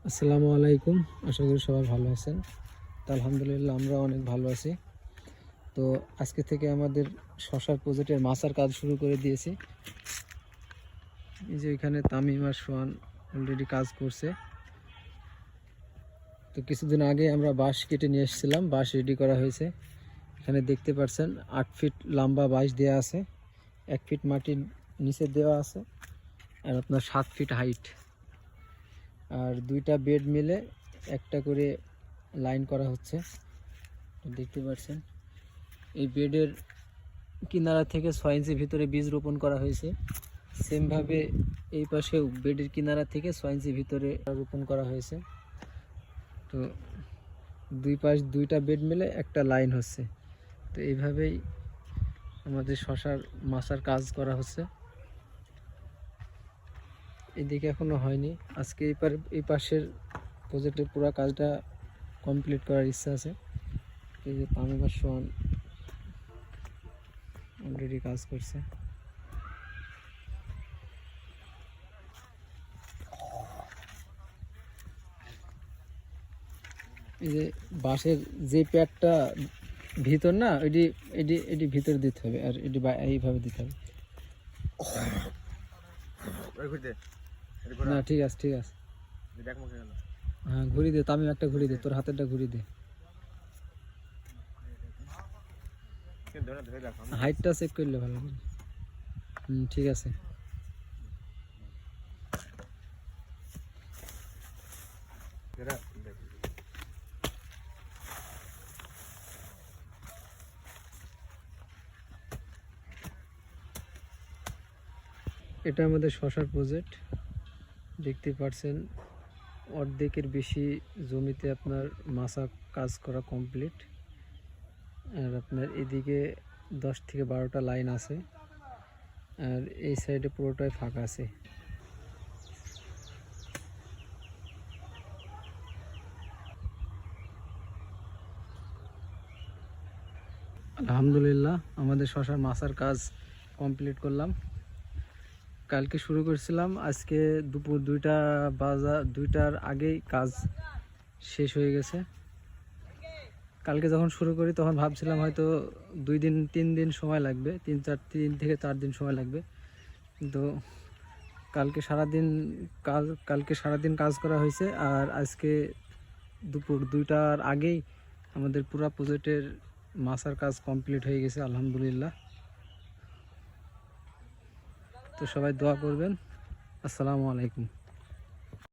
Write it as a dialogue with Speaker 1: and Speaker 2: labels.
Speaker 1: আসসালামু আলাইকুম। আশা করি সবাই ভালো আছেন। তো আলহামদুলিল্লাহ আমরা অনেক ভালো আছি। তো আজকে থেকে আমাদের শশার প্রজেক্টের মাচার কাজ শুরু করে দিয়েছি। এই যে এখানে তামিম আর সোহান অলরেডি কাজ করছে। তো কিছুদিন আগে আমরা বাঁশ কেটে নিয়ে এসেছিলাম, বাঁশ রেডি করা হয়েছে। এখানে দেখতে পাচ্ছেন 8 ফিট লম্বা বাঁশ দেওয়া আছে, 1 ফিট মাটির নিচে দেওয়া আছে, আর আপনার 7 ফিট হাইট। আর দুইটা বেড মিলে একটা করে লাইন করা হচ্ছে, দেখতে পাচ্ছেন। এই বেডের কিনারা থেকে 6 ইঞ্চি ভিতরে বীজ রোপণ করা হয়েছে। সেমভাবে এই পাশেও বেডের কিনারা থেকে 6 ইঞ্চি ভিতরে রোপণ করা হয়েছে। তো দুই পাশ দুইটা বেড মিলে একটা লাইন হচ্ছে। তো এইভাবেই আমাদের শশার মাচার কাজ করা হচ্ছে। এদিকে এখনো হয়নি। আজকে এই পাশের প্রজেক্টের পুরো কাজটা কমপ্লিট করার ইচ্ছা আছে। এই যে তামিম আর সোহান অলরেডি কাজ করছে। এই যে বাঁশের যে প্যাডটা ভিতর না, এটি এটি এটি ভিতরে দিতে হবে, আর এটি এইভাবে দিতে হবে। না ঠিক আছে, ঠিক আছে। হ্যাঁ ঘুরি দে, তামিম একটা ঘুরি দে, তোর হাতেরটা ঘুরি দে। হাইটটা চেক করলে ভালো হবে। ঠিক আছে। এটা আমাদের শশার প্রজেক্ট, দেখতে পাচ্ছেন। অর্ধেকের বেশি জমিতে আপনার মাচা কাজ করা কমপ্লিট। আর আপনার এদিকে 10 থেকে 12টা লাইন আছে, আর এই সাইডে পুরোটাই ফাঁকা আছে। আলহামদুলিল্লাহ আমাদের শশার মাচার কাজ কমপ্লিট করলাম। কালকে শুরু করেছিলাম, আজকে দুপুর 2টার আগেই কাজ শেষ হয়ে গেছে। কালকে যখন শুরু করি তখন ভাবছিলাম হয়তো 2-3 দিন সময় লাগবে, 3 থেকে 4 দিন সময় লাগবে, কিন্তু কালকে সারাদিন কাজ করা হয়েছে। আর আজকে দুপুর 2টার আগেই আমাদের পুরো প্রজেক্টের মাচার কাজ কমপ্লিট হয়ে গেছে আলহামদুলিল্লাহ। তো সবাই দোয়া করবেন। আসসালামু আলাইকুম।